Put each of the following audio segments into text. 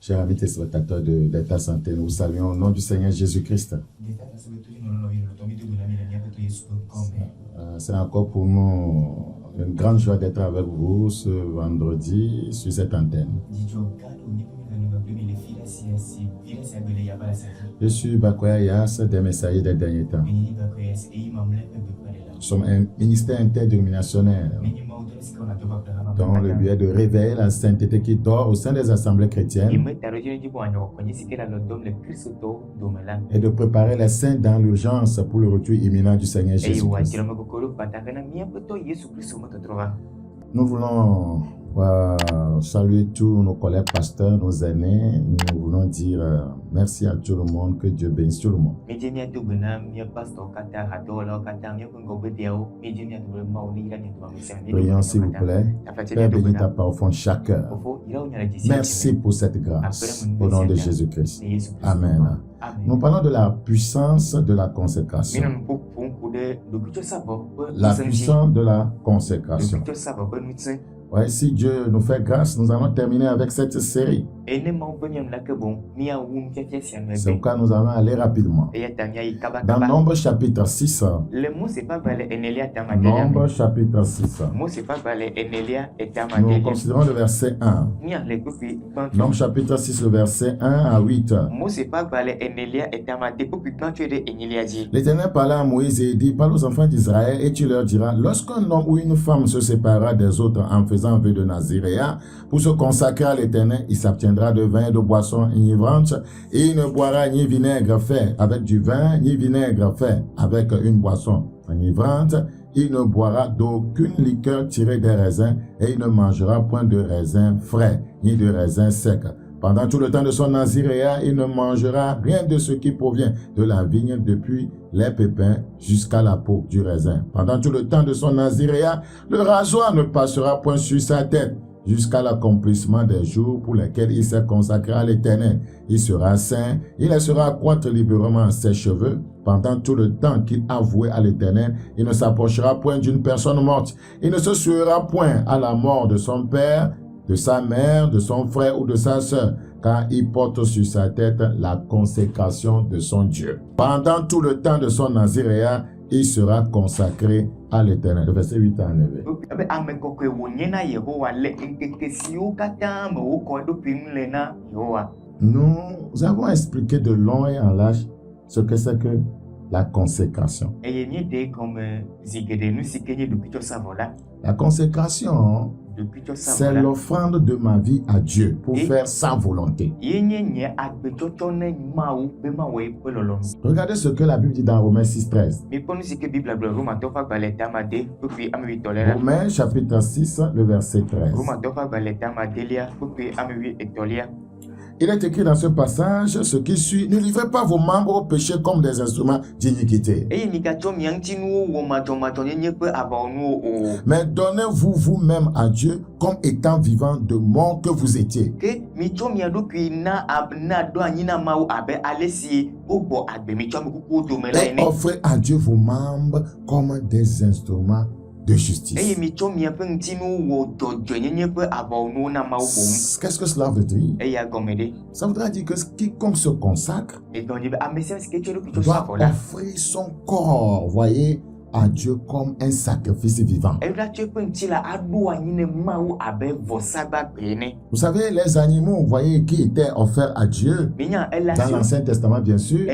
Chers amis téléspectateurs d'État Santé, nous vous saluons au nom du Seigneur Jésus-Christ. C'est encore pour nous une grande joie d'être avec vous ce vendredi sur cette antenne. Je suis Bakoya Yas, des messagers des derniers temps. Nous sommes un ministère interdénominationnel dont le but est de réveiller la sainteté qui dort au sein des assemblées chrétiennes et de préparer les saints dans l'urgence pour le retour imminent du Seigneur Jésus-Christ. Nous voulons saluer tous nos collègues pasteurs, nos aînés. Nous voulons dire merci à tout le monde, que Dieu bénisse tout le monde. Prions s'il vous plaît. Père, bénis ta parole au fond de chaque cœur. Merci pour cette grâce au nom de Jésus-Christ. Amen. Nous parlons de la puissance de la consécration. La puissance de la consécration. Ouais, si Dieu nous fait grâce, nous allons terminer avec cette série. C'est pourquoi nous allons aller rapidement. Dans Nombre chapitre 6. Nombre chapitre 6. Nous considérons le verset 1. Nombre chapitre 6, le verset 1 à 8. L'Éternel parla à Moïse et dit: parle aux enfants d'Israël et tu leur diras: lorsqu'un homme ou une femme se séparera des autres en faisant vœu de Naziréa pour se consacrer à l'Éternel, il s'abstiendra de vin et de boissons enivrantes et il ne boira ni vinaigre fait avec du vin, ni vinaigre fait avec une boisson enivrante. Il ne boira d'aucune liqueur tirée des raisins et il ne mangera point de raisins frais, ni de raisins secs. Pendant tout le temps de son Naziréa, il ne mangera rien de ce qui provient de la vigne, depuis les pépins jusqu'à la peau du raisin. Pendant tout le temps de son Naziréa, le rasoir ne passera point sur sa tête, jusqu'à l'accomplissement des jours pour lesquels il s'est consacré à l'Éternel. Il sera saint, il laissera croître librement ses cheveux. Pendant tout le temps qu'il a voué à l'Éternel, il ne s'approchera point d'une personne morte. Il ne se souillera point à la mort de son père, de sa mère, de son frère ou de sa sœur, car il porte sur sa tête la consécration de son Dieu. Pendant tout le temps de son Naziréa, il sera consacré à l'Éternel. Le verset 8 à 9. Nous avons expliqué de long et en large ce que c'est que la consécration. La consécration, c'est l'offrande de ma vie à Dieu pour faire sa volonté. Regardez ce que la Bible dit dans Romains 6:13. Romains chapitre 6, le verset 13. Il est écrit dans ce passage ce qui suit: ne livrez pas vos membres au péché comme des instruments d'iniquité, mais donnez-vous vous-même à Dieu comme étant vivant de mort que vous étiez. Et offrez à Dieu vos membres comme des instruments de justice. Qu'est-ce que cela veut dire? Ça voudrait dire que quiconque se consacre doit offrir son corps, voyez, à Dieu comme un sacrifice vivant. Vous savez, les animaux, vous voyez, qui étaient offerts à Dieu dans l'Ancien Testament, bien sûr,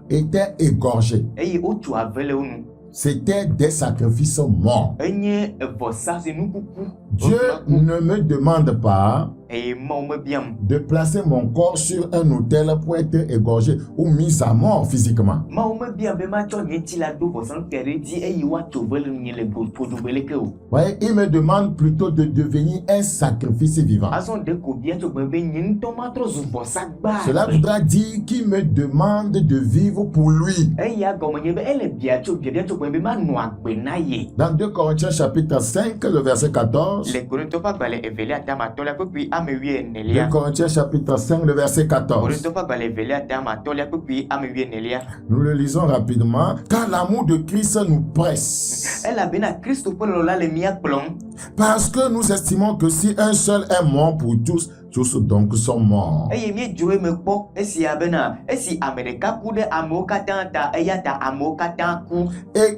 étaient égorgés. C'était des sacrifices morts. Dieu ne me demande pas de placer mon corps sur un autel pour être égorgé ou mis à mort physiquement. Ouais, il me demande plutôt de devenir un sacrifice vivant. Cela voudra dire qu'il me demande de vivre pour lui. Dans 2 Corinthiens chapitre 5, le verset 14, 2 Corinthiens chapitre 5, le verset 14. Nous le lisons rapidement. Car l'amour de Christ nous presse. Parce que nous estimons que si un seul est mort pour tous, tous donc sont morts. Et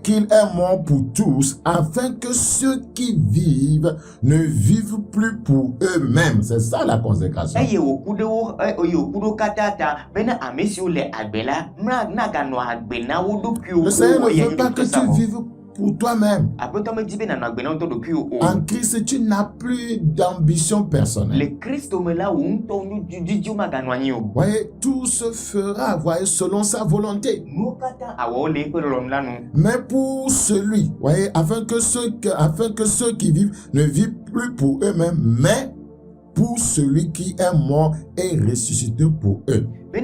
qu'il est mort pour tous, afin que ceux qui vivent ne vivent plus pour eux-mêmes. C'est ça la consécration. Le Seigneur ne veut pas que tu vives pour toi-même. En Christ, tu n'as plus d'ambition personnelle. Voyez, tout se fera, voyez, selon sa volonté. Mais pour celui, voyez, afin que ceux qui vivent ne vivent plus pour eux-mêmes, mais pour celui qui est mort et ressuscité pour eux. Tu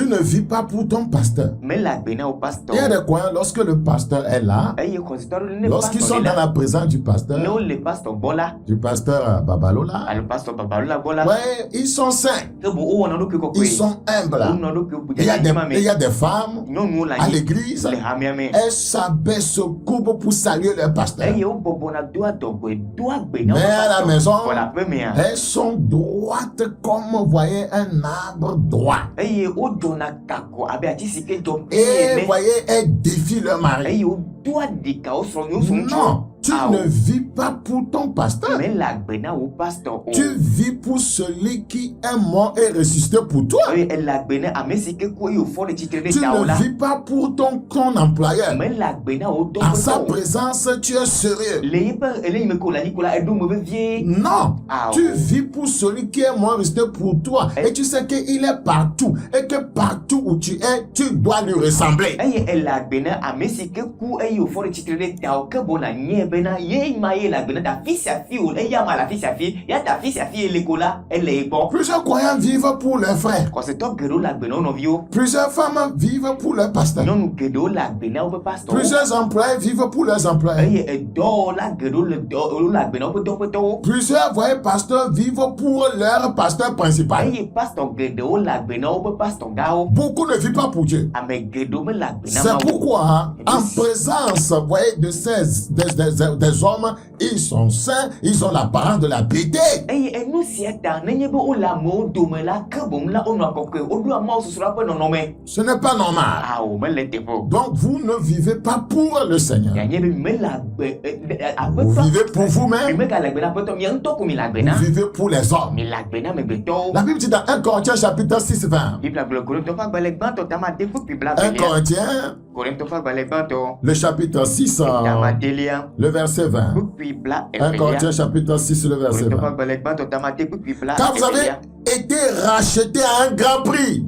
ne vis pas pour ton pasteur. Il y a des coins, lorsque le pasteur est là, lorsqu'ils sont dans la présence du pasteur Babalola, ouais, ils sont saints, ils sont humbles. Il y a des femmes à l'église, elles s'abaissent, se coupent pour saluer leur pasteur. Mais à la maison, elles sont droites comme, vous voyez, un arbre droit. Et voyez, elles défient leur mari. Non, tu ne vis pas pour ton pasteur. Tu vis pour celui qui est mort et ressuscité pour toi. Tu ne vis pas pour ton employeur. En sa présence, tu es sérieux. Non, tu vis pour celui qui est mort et ressuscité pour toi. Et tu sais qu'il est partout. Et que partout où tu es, tu dois lui ressembler. Plusieurs croyants vivent pour leurs frères. Plusieurs femmes vivent pour leurs pasteurs. Plusieurs employés vivent pour leurs employés. Plusieurs, voyez, pasteurs vivent pour leur pasteur principal. Beaucoup ne vivent pas pour Dieu. C'est pourquoi, en présence, voyez, de des hommes, ils sont saints, ils ont l'apparence de la piété. Ce n'est pas normal. Donc vous ne vivez pas pour le Seigneur. Vous vivez pour vous-même. Vous vivez pour les hommes. La Bible dit dans 1 Corinthiens chapitre 6, 20. 1 Corinthiens, le chapitre 6, le verset 20. 1 Corinthiens chapitre 6, le verset 20. Car vous avez été rachetés à un grand prix.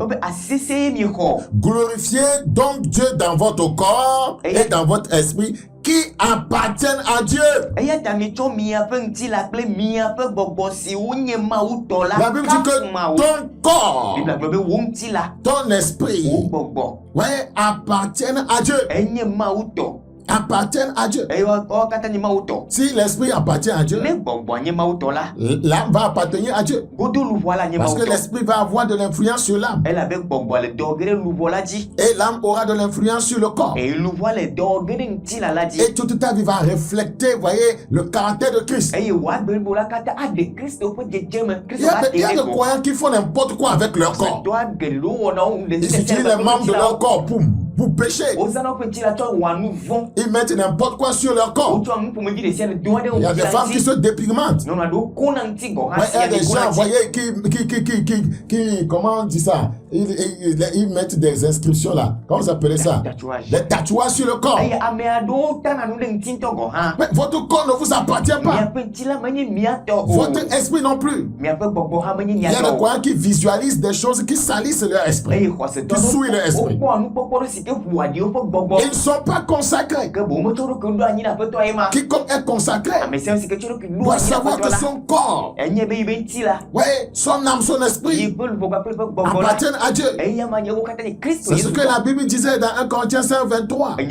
Glorifiez donc Dieu dans votre corps et dans votre esprit qui appartiennent à Dieu. La Bible dit que ton corps, ton esprit, ouais, appartiennent à Dieu. Appartiennent à Dieu. Si l'esprit appartient à Dieu, l'âme va appartenir à Dieu. Parce que l'esprit va avoir de l'influence sur l'âme. Et l'âme aura de l'influence sur le corps. Et toute ta vie va refléter, voyez, le caractère de Christ. Il y a des croyants qui font n'importe quoi avec leur corps. Ils utilisent les membres de leur corps pour pécher. Ils mettent n'importe quoi sur leur corps. Il y a des femmes qui se dépigmentent. Il y a des gens, voyez, qui comment on dit ça? Ils mettent des inscriptions là. Comment vous appelez ça? Des tatouages sur le corps. Mais votre corps ne vous appartient pas. Votre esprit non plus. Il y a des croyants qui visualisent des choses qui salissent leur esprit, qui souillent leur esprit. Ils ne sont pas consacrés. Quiconque est consacré doit savoir que son corps, son âme, son esprit appartiennent à Dieu. C'est ce que la Bible disait dans 1 Corinthiens 5, 23. Que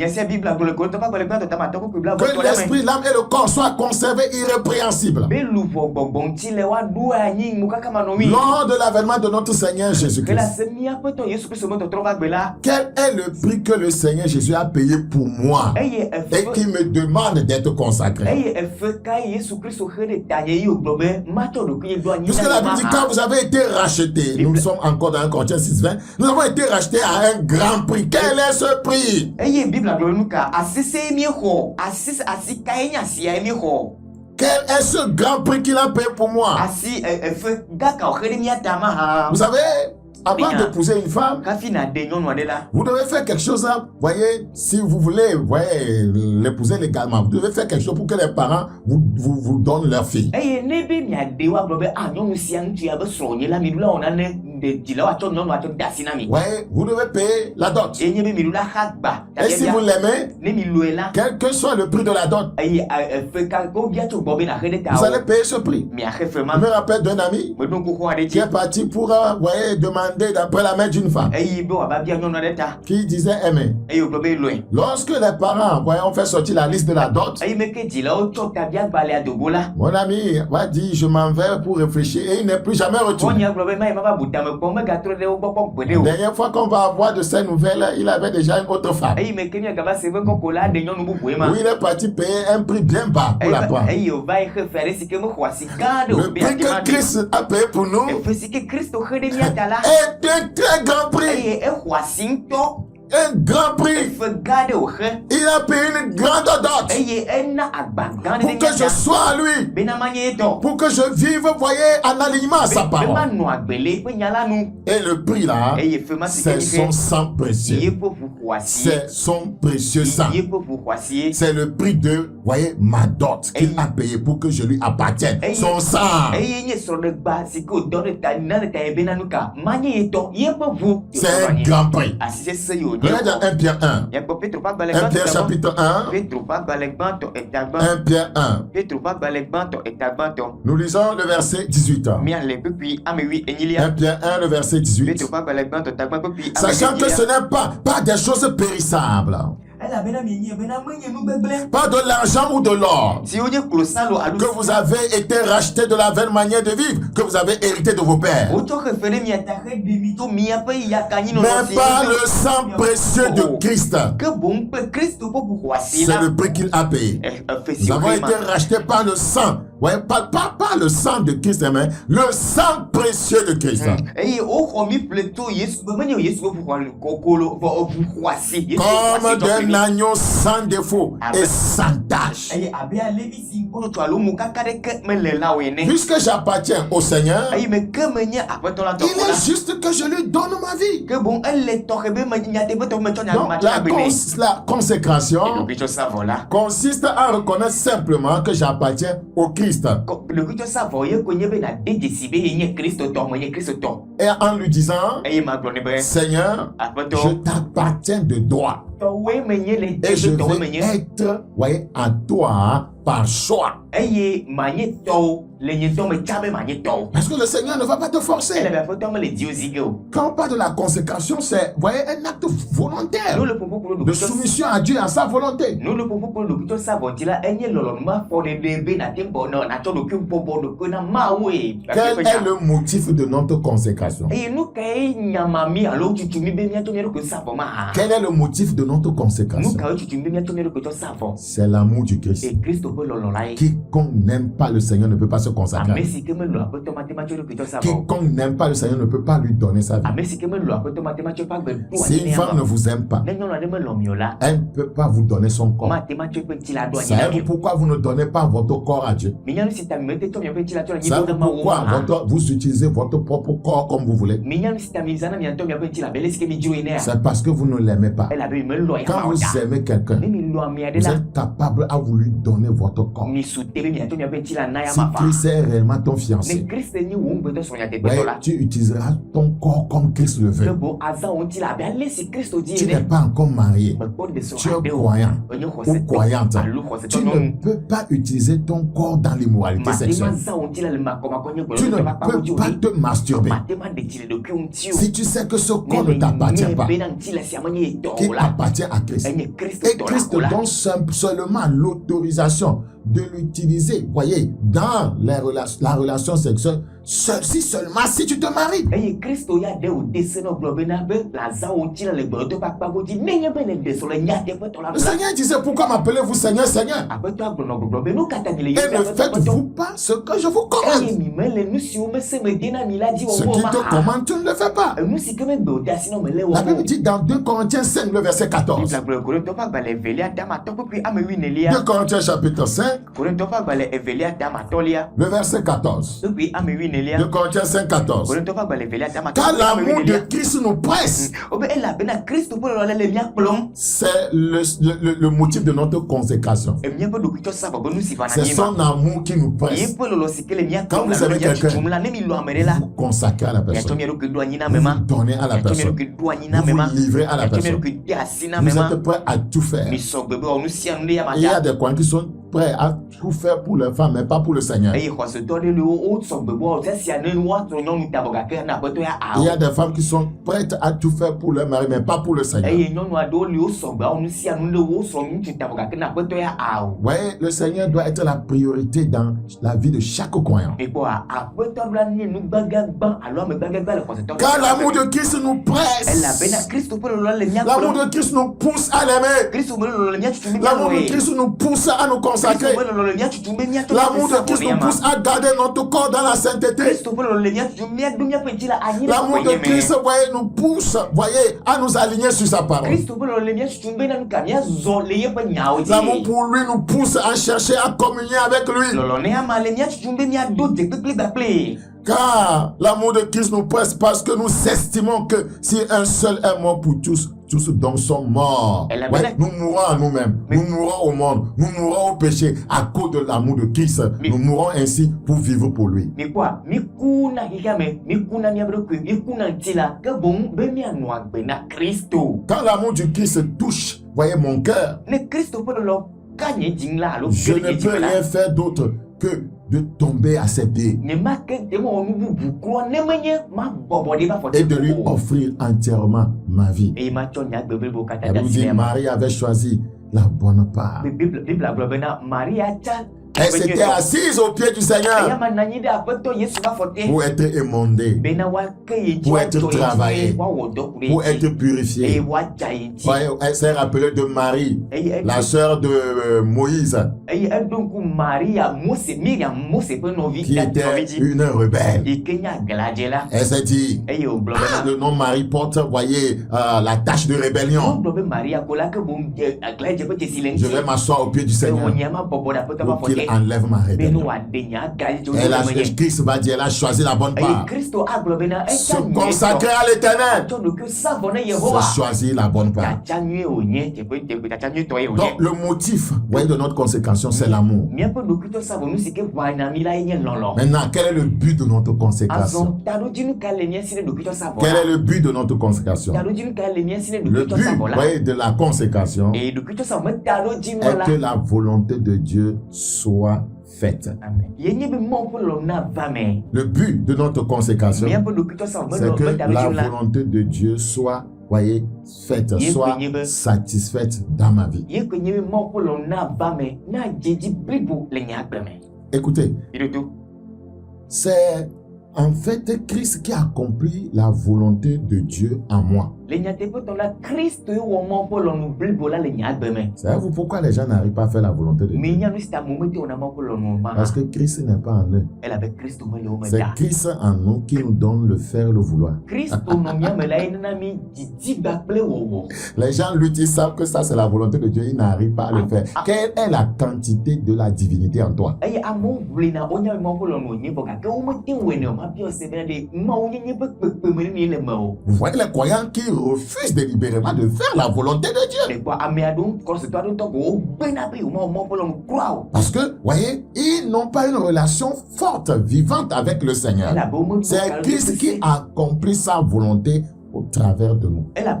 l'esprit, l'âme et le corps soient conservés irrépréhensibles lors de l'avènement de notre Seigneur Jésus-Christ. Quel est le prix que le Seigneur Jésus a payé pour moi et qui me demande d'être consacré? Puisque la Bible dit quand vous avez été rachetés, nous sommes encore dans 1 Corinthiens 6, 20, nous avons été rachetés à un grand prix. Quel est ce prix? Quel est ce grand prix qu'il a payé pour moi? Vous savez, avant d'épouser une femme, vous devez faire quelque chose là. Voyez, si vous voulez, l'épouser légalement, vous devez faire quelque chose pour que les parents vous donnent leur fille. Vous devez payer la dot. Et si vous l'aimez, quel que soit le prix de la dot, vous allez payer ce prix. Je me rappelle d'un ami qui est parti pour demander d'après la main d'une femme qui disait aimer. Lorsque les parents ont fait sortir la liste de la dot, mon ami va dire je m'en vais pour réfléchir et il n'est plus jamais retourné. La dernière fois qu'on va avoir de ces nouvelles, il avait déjà une autre femme. Oui, il est parti payer un prix bien bas pour la prendre. Le prix que Christ a payé pour nous est un très grand prix. Un grand prix. Il a payé une grande dot pour que je sois à lui, pour que je vive, en alignement à sa parole. Et le prix là, c'est son sang précieux. C'est son précieux sang. C'est le prix de, ma dot qu'il a payé pour que je lui appartienne. Son sang. C'est un grand prix. Regardez dans 1 Pierre 1. 1 Pierre chapitre 1. 1 Pierre 1. Nous lisons le verset 18. 1 Pierre 1, le verset 18. Sachant que ce n'est pas des choses périssables, pas de l'argent ou de l'or, que vous avez été racheté de la vaine manière de vivre que vous avez hérité de vos pères, mais par le sang précieux de Christ. C'est le prix qu'il a payé. Nous avons été rachetés par le sang. Pas le sang de Christ, mais le sang précieux de Christ. Comme d'un agneau sans défaut et sans tache. Puisque j'appartiens au Seigneur, il est juste que je lui donne ma vie. Donc, la consécration consiste à reconnaître simplement que j'appartiens au Christ. Et en lui disant, Seigneur, je t'appartiens de droit. Et je vais être, à toi par choix. Parce que le Seigneur ne va pas te forcer. Quand on parle de la consécration, c'est un acte volontaire de soumission à Dieu, à sa volonté. Quel est le motif de notre consécration? Quel est le motif de notre consécration? C'est l'amour du Christ. Quiconque n'aime pas le Seigneur ne peut pas se consacrer. Quiconque n'aime pas le Seigneur ne peut pas lui donner sa vie. Si une femme ne vous aime pas, elle ne peut pas vous donner son corps. Savez-vous pourquoi vous ne donnez pas votre corps à Dieu? Savez-vous pourquoi vous utilisez votre propre corps comme vous voulez? C'est parce que vous ne l'aimez pas. Quand vous aimez quelqu'un, vous êtes capable à vous lui donner votre corps. Ni Si Christ est réellement ton fiancé, tu utiliseras ton corps comme Christ le veut. Tu n'es pas encore marié. Tu es croyant ou croyante. Tu ne peux pas utiliser ton corps dans l'immoralité sexuelle. Tu ne peux pas te masturber. Si tu sais que ce corps ne t'appartient pas, qu'il appartient à Christ. Et Christ donne seulement l'autorisation de l'utiliser, voyez, dans la relation sexuelle, si seulement si tu te maries. Le Seigneur disait, pourquoi m'appelez-vous Seigneur, Seigneur? Et ne faites-vous pas ce que je vous commande. Ce qui te commande, tu ne le fais pas. La Bible dit dans 2 Corinthiens 5, le verset 14. 2 Corinthiens chapitre 5, le verset 14. 2 Corinthiens 5, 14. Car l'amour de Christ nous presse. C'est le motif de notre consécration. C'est son amour qui nous presse. Quand vous avez quelqu'un, vous consacrez à la personne. Vous donnez à la personne. Vous vous livrez à la personne. Vous êtes prêt à tout faire. Il y a des coins qui sont prêts à tout faire pour les femmes, mais pas pour le Seigneur. Il y a des femmes qui sont prêtes à tout faire pour leur mari, mais pas pour le Seigneur. Oui, le Seigneur doit être la priorité dans la vie de chaque croyant. Car l'amour de Christ nous presse. L'amour de Christ nous pousse à l'aimer. L'amour de Christ nous pousse à nous consacrer. L'amour de Christ nous pousse à garder notre corps dans la sainteté. L'amour de Christ, voyez, nous pousse, voyez, à nous aligner sur sa parole. L'amour pour lui nous pousse à chercher à communier avec lui. Car l'amour de Christ nous presse parce que nous estimons que si un seul est mort pour tous, tous donc sont morts. Ouais, nous mourrons à nous-mêmes, nous mourrons au monde, nous mourrons au péché à cause de l'amour de Christ. Nous mourrons ainsi pour vivre pour lui. Quand l'amour du Christ touche, voyez mon cœur, je ne peux rien faire d'autre que de tomber à ses pieds et de lui offrir entièrement ma vie. La Bible dit, Marie avait choisi la bonne part. Elle s'était assise au pied du Seigneur pour être émondée, pour être travaillée, pour être purifiée. Elle s'est rappelée de Marie, la sœur de Moïse, qui était une rebelle. Elle s'est dit, le nom Marie porte, voyez, la tâche de rébellion. Je vais m'asseoir au pied du Seigneur pour qu'il enlève ma rébellion. Christ va dire, elle a choisi la bonne part. Se consacrer à l'Éternel, c'est choisir la bonne part. Donc le motif, voyez, de notre consécration, c'est l'amour. Maintenant, quel est le but de notre consécration? Quel est le but de notre consécration? Le but, voyez, de la consécration est que la volonté de Dieu soit faite. Le but de notre consécration, c'est que la volonté de Dieu soit, voyez, faite, soit satisfaite dans ma vie. Écoutez, c'est en fait Christ qui accomplit la volonté de Dieu en moi. Savez-vous pourquoi les gens n'arrivent pas à faire la volonté de Dieu? Parce que Christ n'est pas en eux. C'est Christ en nous qui nous donne le faire, le vouloir. Les gens luttent, ils savent que ça c'est la volonté de Dieu, ils n'arrivent pas à le faire. Quelle est la quantité de la divinité en toi? Vous voyez les croyants qui refusent délibérément de faire la volonté de Dieu. Parce que, voyez, ils n'ont pas une relation forte, vivante avec le Seigneur. C'est Christ qui accomplit sa volonté au travers de nous. Quelqu'un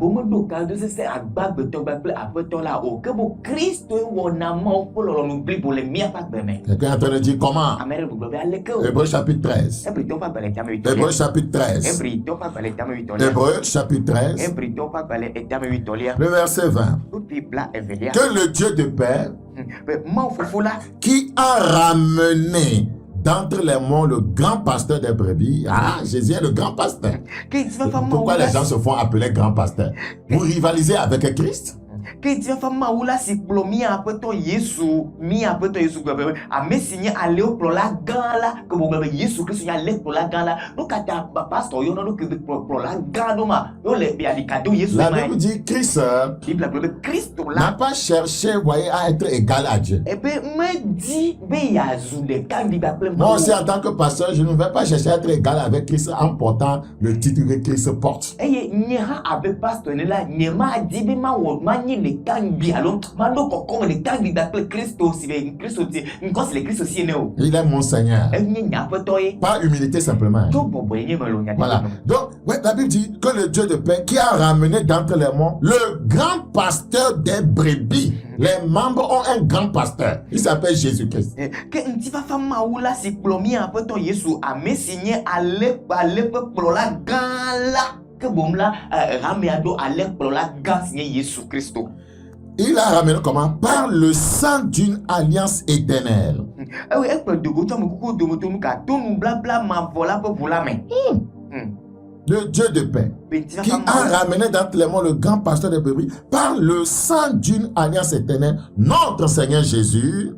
est en train de dire comment? Hébreux chapitre 13. Hébreux chapitre 13. Hébreux chapitre 13. Le verset 20. Que le Dieu de paix, qui a ramené d'entre les morts le grand pasteur des brebis. Ah, Jésus est le grand pasteur. Pourquoi les gens se font appeler grand pasteur? Vous rivalisez avec Christ? La Bible dit Christ n'a pas cherché, voyez, à être égal à Dieu. Moi aussi, en tant que pasteur, je ne vais pas chercher à être égal avec Christ en portant le titre que Christ porte. Il est mon Seigneur. Pas humilité simplement. Voilà. Donc, ouais, la Bible dit que le Dieu de paix qui a ramené d'entre les morts le grand pasteur des brebis. Les membres ont un grand pasteur. Il s'appelle Jésus-Christ. Il a ramené comment? Par le sang d'une alliance éternelle. Le Dieu de paix, qui a ramené d'entre les morts le grand pasteur des brebis, par le sang d'une alliance éternelle, notre Seigneur Jésus.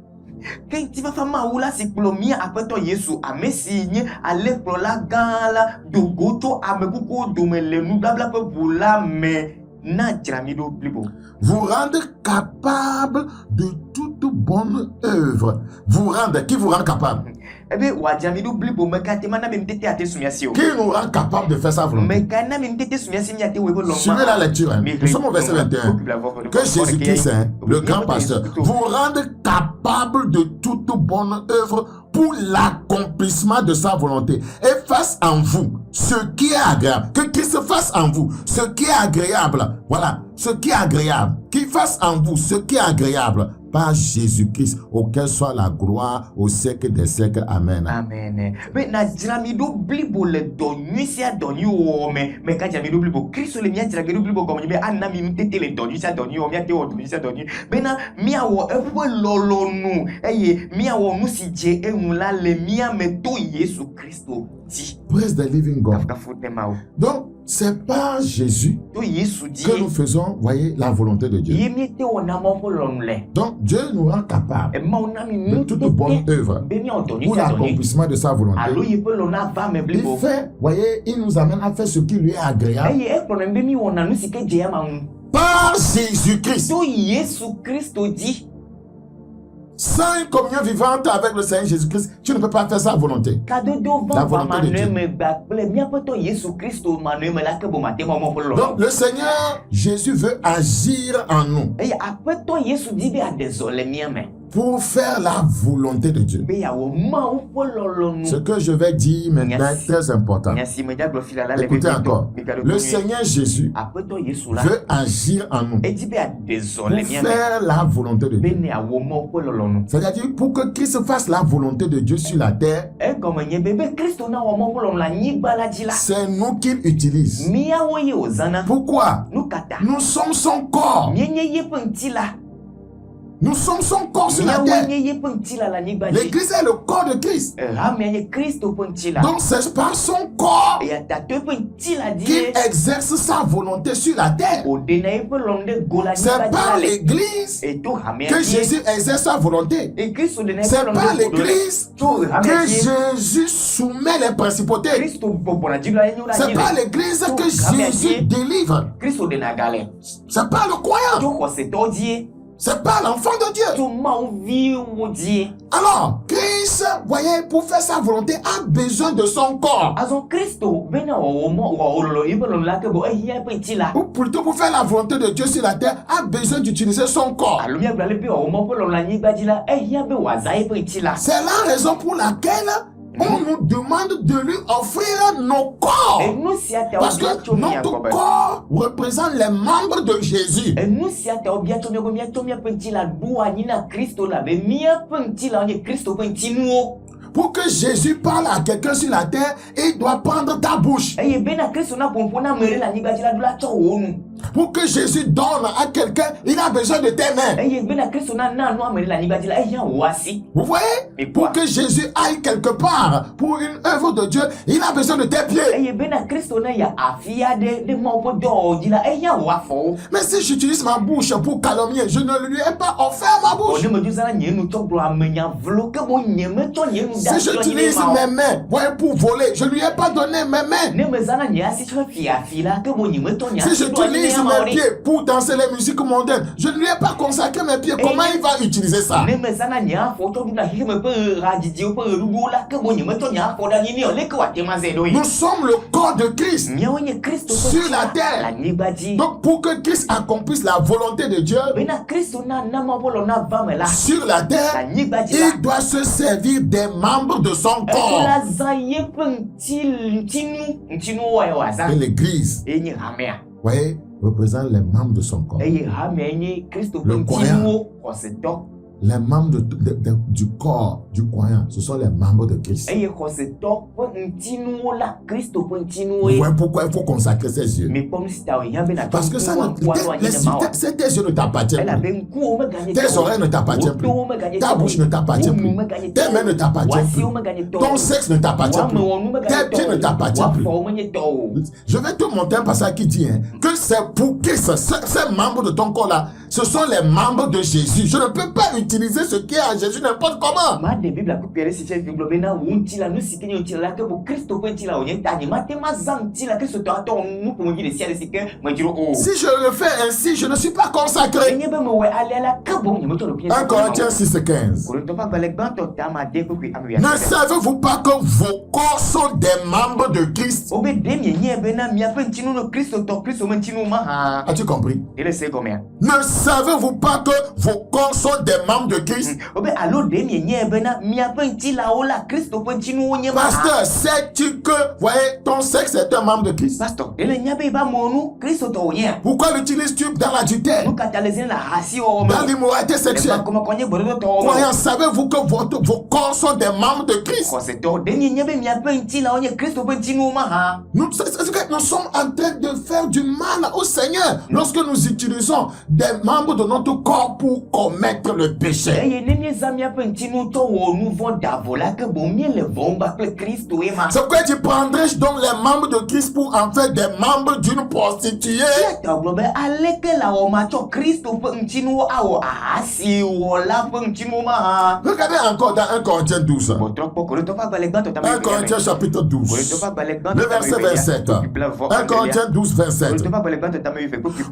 Vous rendre capable de toute bonne œuvre. Vous rendre, qui vous rend capable? Qui nous rend capable de faire sa volonté? Suivez la lecture. Nous sommes au verset 21. Que Jésus-Christ, le grand pasteur, vous rende capable de toute bonne œuvre pour l'accomplissement de sa volonté et fasse en vous ce qui est agréable. Que Christ fasse en vous ce qui est agréable. Voilà, ce qui est agréable. Qu'il fasse en vous ce qui est agréable par Jésus-Christ, auquel soit la gloire au siècle des siècles. Amen. Amen. Mais na djamido blibo le donu si a donu o mais quand djamido blibo Christ le mia djamido blibo comme mais anna mi tete le donu si a donu o mia te o donu si a donu mais na mia wo efo lolo nu eye mia wo nu si je enula le mia me to Yesu Christo ti. Praise the living God. Donc c'est par Jésus que nous faisons, voyez, la volonté de Dieu. Donc Dieu nous rend capable de toute bonne œuvre pour l'accomplissement de sa volonté. Il fait, voyez, il nous amène à faire ce qui lui est agréable. Par Jésus-Christ. Sans une communion vivante avec le Seigneur Jésus-Christ, tu ne peux pas faire sa volonté. La volonté de Dieu. Donc le Seigneur Jésus veut agir en nous pour faire la volonté de Dieu. Ce que je vais dire maintenant est très important. Écoutez encore. Le Seigneur Jésus veut agir en nous pour faire la volonté de Dieu. C'est-à-dire pour que Christ fasse la volonté de Dieu sur la terre, c'est nous qu'il utilise. Pourquoi? Nous sommes son corps. Nous sommes son corps sur la terre. L'Église est le corps de Christ. Donc c'est par son corps qu'il exerce sa volonté sur la terre. C'est par l'Église que Jésus exerce sa volonté. C'est par l'Église que Jésus soumet les principautés. C'est par l'Église que Jésus délivre. C'est par le croyant. C'est pas l'enfant de Dieu. to ma vie wo die. Alors, Christ, voyez, pour faire sa volonté, a besoin de son corps. Azon Kristo bena wo mo wo lo ibolo la ke bo ehia pe tila. Ou plutôt pour faire la volonté de Dieu sur la terre, a besoin d'utiliser son corps. Alo mi agba le pe wo mo polo la nyigba dila ehia be wa zai pe tila. C'est la raison pour laquelle on nous demande de lui offrir nos corps. Enu sia te Parce obia que chomi notre akoba. corps représente les membres de Jésus. Enu sia te obia chomi go mi chomi pe tila duwa ni na Kristo la be mi pe tila ni Kristo pe tinuo. Pour que Jésus parle à quelqu'un sur la terre, il doit prendre ta bouche. Eye bena Kristo na pompona mere la nyigba dila dula cho wonu. Pour que Jésus donne à quelqu'un, il a besoin de tes mains. Eye bena Kristo na no mere la nyigba dila ehia wasi. Vous voyez? Et quoi? Pour que Jésus aille quelque part, pour une œuvre de Dieu, il a besoin de tes pieds. Eye bena Kristo na ya afia de mo po do dila ehia wafo. Mais si j'utilise ma bouche pour calomnier, je ne lui ai pas offert ma bouche. Ode me duzana nyenu to blo amenya vlo ke bo nyeme to nyenu da. Si j'utilise mes mains pour voler, je ne lui ai pas donné mes mains. Ne me zana nya si cho fia fila ke bo nyeme to nya. Si j'utilise mes pieds pour danser les musiques mondaines, je ne lui ai pas consacré mes pieds. Comment il va utiliser ça? Ne me zana nya fo to dula hime pe rajiji pe rugola ke bo nyeme to nya fo da ni ole ke wa tema zedo yi. Nous sommes le corps de Christ Miawenye Kristo sur la terre. la nyigbaji. Donc pour que Christ accomplisse la volonté de Dieu Bena Kristo na mo bolo na vamela. sur la La terre, nyigbaji il doit se servir des membres de son corps. la zaye pentil ntinu wa waza. Et l'église, Enye hamea. voyez, représente les membres de son corps. Eye hamea enye Kristo Le ntinu koseto. Les membres du corps du croyant, ce sont les membres de Christ. Eye koseto pe ntinu la Kristo pe ntinu Vous e. voyez pourquoi il faut consacrer ses yeux? Mais comme si ta yambe na. Parce que ça, tes yeux ne t'appartiennent Elle a plus. ben ku o me gagner. Tes oreilles ne t'appartiennent plus. Ta bouche ne t'appartient plus. Tes mains ne t'appartiennent plus. Ton sexe ne t'appartient plus. Tes pieds ne t'appartiennent plus. Je vais te montrer un passage qui dit que c'est pour Christ, ces membres de ton corps-là, ce sont les membres de Jésus. Je ne peux pas utiliser ce qui est à Jésus n'importe comment. Ma de Bible ku pere si chef Bible na wunti la nu sikeni unti la ke bo Kristo pe ti la onye tani ma te ma zang ti la Kristo to ato nu ko mo gi de sia de sike ma jiro o. Si je le fais ainsi, je ne suis pas consacré. Enye be mo we ale la ke bo ni mo to lo pie. 1 Corinthiens 6 et 15. Korinto fa balek ban to ta ma de ko ku amu ya. Ne savez-vous pas que vos corps sont des membres de Christ? Obe de mi enye be na mi ape ntinu no Kristo to Kristo mo ntinu ma ha. As-tu compris? Ele se come. Ne savez-vous pas que vos corps sont des membres de Christ? Obe alo de mi enye be na mi ape nti la o la Kristo pe ntinu onye ma. Pasteur, sais-tu que, voyez, ton sexe est un membre de Christ? Pastor, ele nya be ba mo nu Kristo to onye. Pourquoi l'utilises-tu dans l'adultère, Nu katalezen la hasi o dans l'immoralité sexuelle? Como konye bodo to o. Croyants, savez-vous que vos corps sont des membres de Christ? Koseto de ni nyebe mi ape nti la onye Kristo pe ntinu ma ha. Nous sommes en train de faire du mal au Seigneur lorsque nous utilisons des membres de notre corps pour commettre le péché. Eye ne mi zami ape ntinu to wo nu von davola ke bo mi le von ba pe Kristo e ma. C'est pourquoi tu prendrais donc les membres de Christ pour en faire des membres d'une prostituée. Ta globe aleke la o ma to Kristo pe ntinu a o asi o la pe ntinu ma ha. Regardez encore dans 1 Corinthiens 12. Bo trop po ko to fa balek ban to ta 1 Corinthiens chapitre 12. Le verset 27. 1 Corinthiens 12, 27.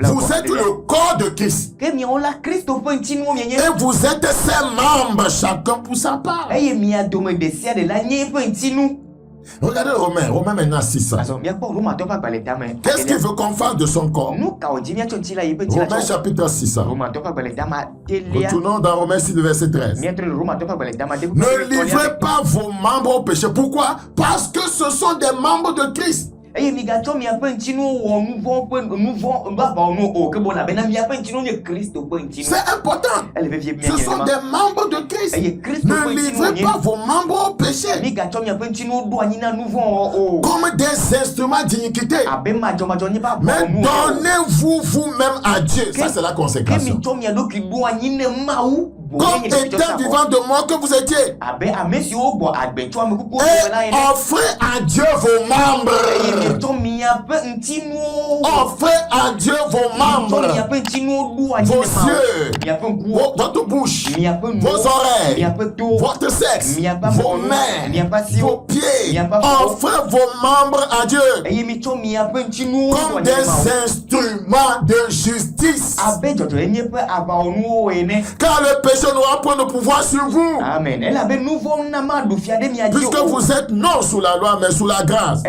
Vous êtes le corps de Christ. Ke mi o la Kristo pe ntinu mi enye. Et vous êtes ses membres, chacun pour sa part. Eye mi adome de sia de la nye pe ntinu. Regardez Romains maintenant 6. Aso mi akpo Roma to fa balek ta me. Qu'est-ce qu'il veut qu'on fasse de son corps? Nu ka o jimi acho ntila ipe ntila. Romains chapitre 6. Roma to fa balek ta ma telia. Retournons dans Romains 6, verset 13. Mi entre Roma to fa balek ta ma de. Ne livrez pas vos membres au péché. Pourquoi? Parce que ce sont des membres de Christ. Eye mi gato mi ape ntinu wo nu von ba ba nu o ke bona be na mi ape ntinu ne Kristo pe ntinu. C'est important. Elle veut bien. Ce sont des membres de Christ. Ne livrez pas vos membres au péché Mi gato mi ape ntinu do anina nu von o. comme des instruments d'iniquité. Abe ma joma joni ba. Mais donnez-vous vous-même à Dieu. Ça, c'est la Ke consécration. mi to mi ado ki do anine ma u comme étant vivant de mort que vous étiez. Et offrez à Dieu vos membres. Offrez à Dieu vos membres, vos yeux, votre bouche, vos oreilles, votre sexe, vos mains, vos pieds. Offrez vos membres à Dieu comme des instruments de justice. Car le péché n'aura point de pouvoir sur vous. Amen. Puisque vous êtes non sous la loi, mais sous la grâce.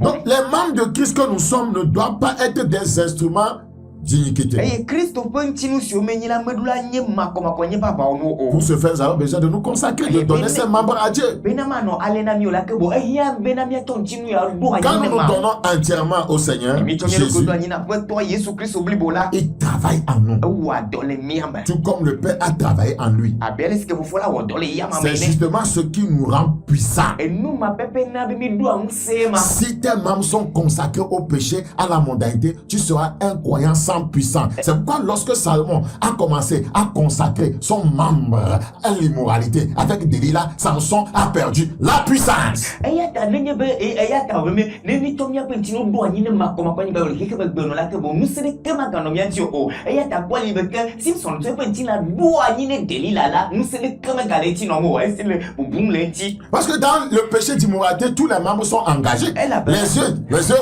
Donc, les membres de Christ que nous sommes ne doivent pas être des instruments d'iniquité. Pour ce faire, nous avons besoin de nous consacrer, de donner ses membres à Dieu. Quand nous nous donnons entièrement au Seigneur, Jésus, il travaille en nous. Tout comme le Père a travaillé en lui. C'est justement ce qui nous rend puissants. Si tes membres sont consacrés au péché, à la mondanité, tu seras un croyant sans puissant. C'est pourquoi lorsque Salomon a commencé à consacrer son membre à l'immoralité avec Delilah, Samson a perdu la puissance. Parce que dans le péché d'immoralité, tous les membres sont engagés. Les yeux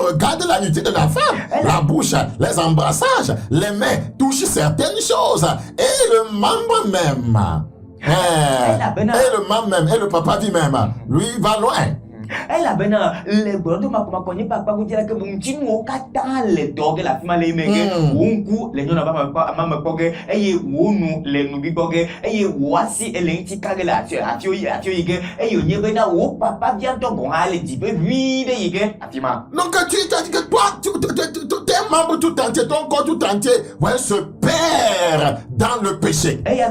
regardent la nudité de la femme, la bouche, les embrassages, les mains touchent certaines choses, et le membre même, et le membre même, et le papa dit même, lui va loin. Donc tu dis que toi, tes membres tout entier, ton corps tout entier, ouais, se perd dans le péché. Et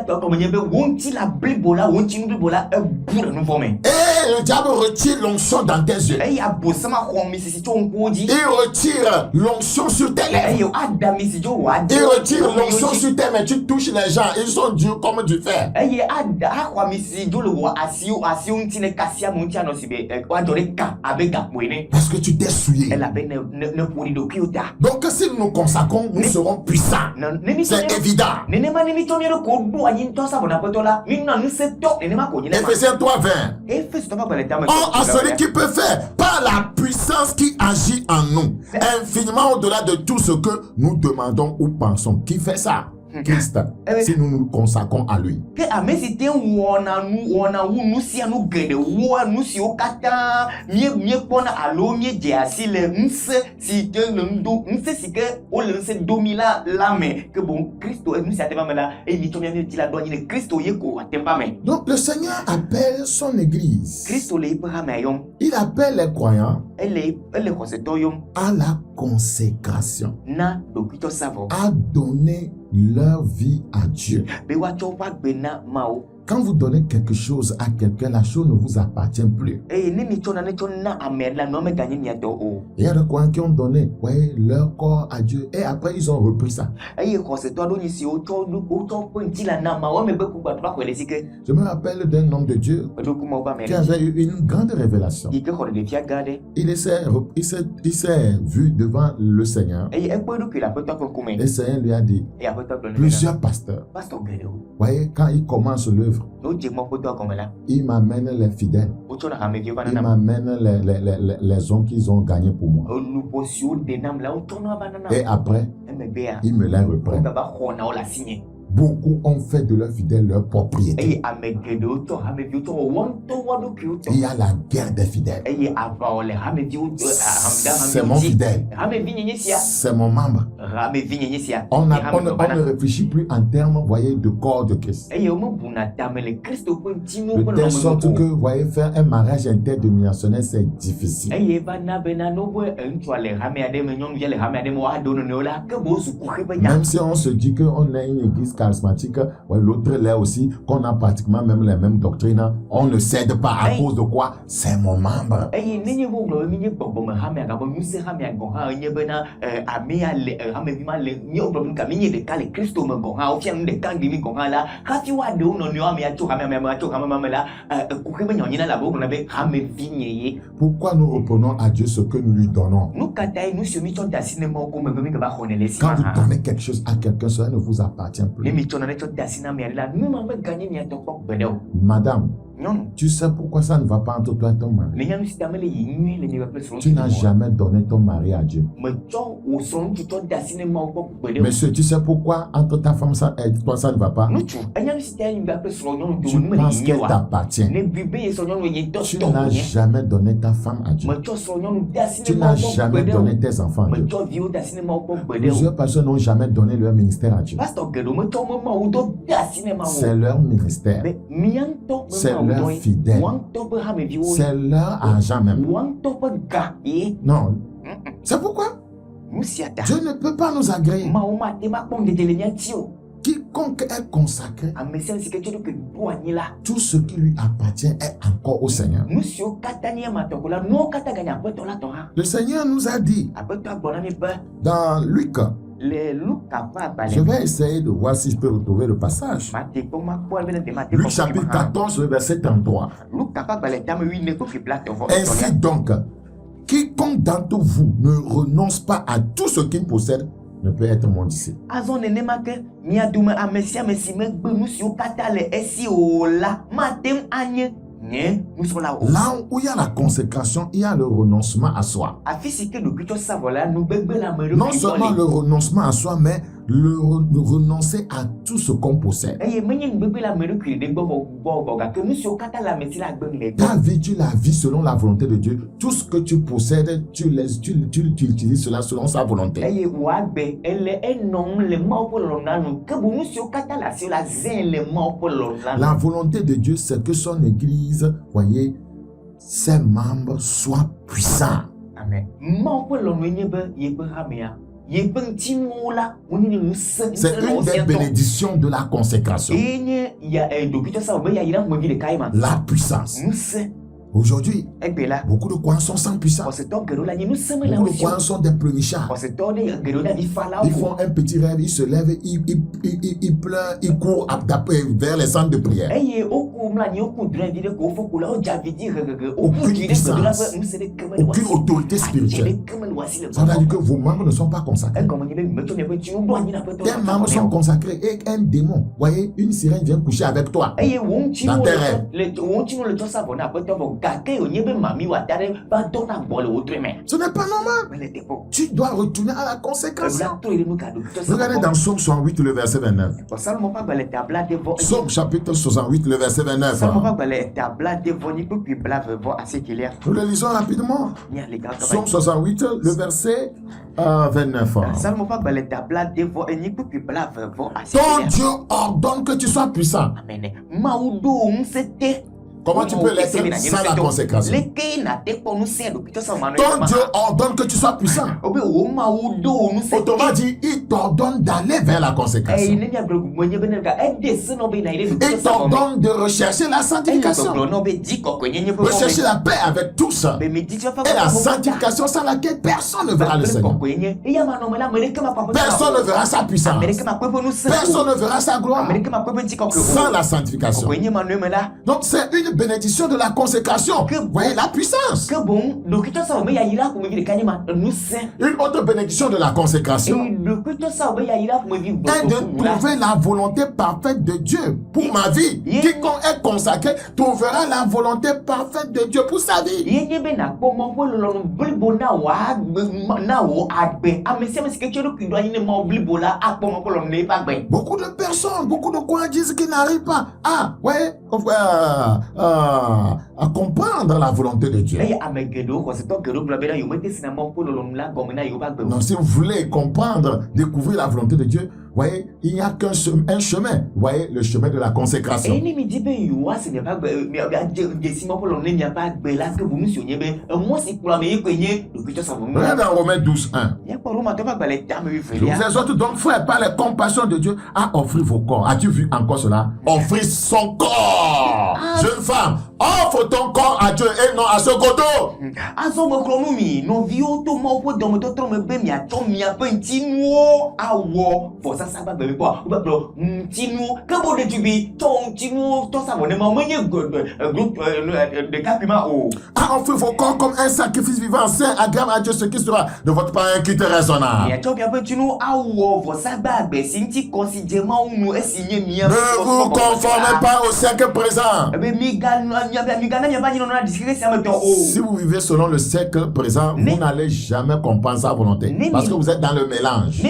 le diable retire l'onction dans tes yeux. Il retire l'onction sur tes lèvres. Il retire l'onction sur tes mains. Tu touches les gens, ils sont durs comme du fer. Parce que tu t'es souillé. Donc si nous nous consacrons, nous serons puissants. C'est évident. Éphésiens 3:20. Or, à celui qui peut faire par la puissance qui agit en nous, infiniment au-delà de tout ce que nous demandons ou pensons. Qui fait ça? Christ, si nous nous consacrons à lui. Donc le Seigneur appelle son église. Il appelle les croyants à la consécration, à donner leur vie à Dieu. Quand vous donnez quelque chose à quelqu'un, la chose ne vous appartient plus. Il y a des croyants qui ont donné leur corps à Dieu et après ils ont repris ça. Je me rappelle d'un homme de Dieu qui avait eu une grande révélation. Il s'est vu devant le Seigneur et le Seigneur lui a dit, plusieurs pasteurs, voyez, quand ils commencent l'œuvre, il m'amène les fidèles. Il m'amène les hommes qu'ils ont gagnés pour moi. Et après, il me les reprend. Beaucoup ont fait de leurs fidèles leur propriété. Il y a la guerre des fidèles. C'est mon fidèle. C'est mon membre. On ne réfléchit plus en termes, voyez, de corps de Christ. De telle sorte que, voyez, faire un mariage interdénominationnel, c'est difficile. Même si on se dit qu'on est une église charismatique, ouais, l'autre l'est aussi, qu'on a pratiquement même les mêmes doctrines, on ne cède pas à cause de quoi? C'est mon membre. Pourquoi nous reprenons à Dieu ce que nous lui donnons? Quand vous donnez quelque chose à quelqu'un, cela ne vous appartient plus. Madame, tu sais pourquoi ça ne va pas entre toi et ton mari? Tu n'as jamais donné ton mari à Dieu. Monsieur, tu sais pourquoi entre ta femme et toi ça ne va pas? Tu penses qu'elle t'appartient. Tu n'as jamais donné ta femme à Dieu. Tu n'as jamais donné tes enfants à Dieu. Plusieurs personnes n'ont jamais donné leur ministère à Dieu. C'est leur ministère. C'est leur fidèle. C'est leur argent même. Non. C'est pourquoi Dieu ne peut pas nous agréer. Quiconque est consacré, tout ce qui lui appartient est encore au Seigneur. Le Seigneur nous a dit dans Luc, je vais essayer de voir si je peux retrouver le passage. Luc chapitre 14, le verset 33. Ainsi donc, quiconque d'entre vous ne renonce pas à tout ce qu'il possède ne peut être mon disciple. Là où il y a la consécration, il y a le renoncement à soi. Non seulement le renoncement à soi, mais le renoncer à tout ce qu'on possède. Ta vie, tu la vis selon la volonté de Dieu. Tout ce que tu possèdes, tu utilises cela selon sa volonté. La volonté de Dieu, c'est que son Église, voyez, ses membres soient puissants. Amen. C'est une des bénédictions de la consécration. La puissance. Aujourd'hui, beaucoup de croyants sont sans puissance. Beaucoup de croyants sont des pleurnichards. Ils font un petit rêve, ils se lèvent, ils pleurent, ils courent vers les centres de prière. Aucune puissance, aucune autorité spirituelle. Ça veut dire que vos membres ne sont pas consacrés. Tes membres sont consacrés et un démon, voyez, une sirène vient coucher avec toi dans tes rêves. Ce n'est pas normal. Tu dois retourner à la consécration. Regardez dans Psaume 68, le verset 29. Psaume chapitre 68, le verset 29. Nous le lisons rapidement. Psaume 68, le verset 29. Ton Dieu ordonne que tu sois puissant. Comment tu peux l'être sans la consécration? Ton Dieu ordonne que tu sois puissant. Autrement dit, il t'ordonne d'aller vers la consécration. Il t'ordonne de rechercher la sanctification. Rechercher la paix avec tous. Et la sanctification sans laquelle personne ne verra le Seigneur. Personne ne verra sa puissance. Personne ne verra sa gloire sans la sanctification. Donc c'est une bénédiction de la consécration. Vous voyez la puissance. Une autre bénédiction de la consécration est de trouver la volonté parfaite de Dieu pour ma vie. Quiconque est consacré trouvera la volonté parfaite de Dieu pour sa vie. Beaucoup de personnes, beaucoup de croyants disent qu'ils n'arrivent pas à comprendre la volonté de Dieu. Non, si vous voulez comprendre, découvrir la volonté de Dieu, voyez, il n'y a qu'un un chemin. Vous voyez, le chemin de la consécration. Et ni mi dit ben yo ce n'est pas mais Simon Paul on n'y a pas là que vous nous soignez ben moi c'est pour la meilleure cognée depuis ça vous. Regarde dans Romains 12, 1. Il y a pas Romain toi pas les termes Je vous exhorte donc, frère, par la compassion de Dieu, à offrir vos corps. As-tu vu encore cela? Offrir son corps. Jeune femme, offre ton corps à Dieu et non à ce goto. Azo mo kromumi no vio to mo po dom to me be mi ato mi apentinu awo for ça ba be quoi ou ba ntinu ka bo de tubi ton ntinu to ça bonne mo menye groupe de capima o. À offrir vos corps comme un sacrifice vivant, saint, agréable à Dieu, ce qui sera de votre part un culte raisonnable. Ya to bi apentinu awo for ça ba be sinti considérement ou esinye mi. Ne vous conformez pas au siècle présent. Si vous vivez selon le siècle présent, vous n'allez jamais comprendre sa volonté. Parce que vous êtes dans le mélange.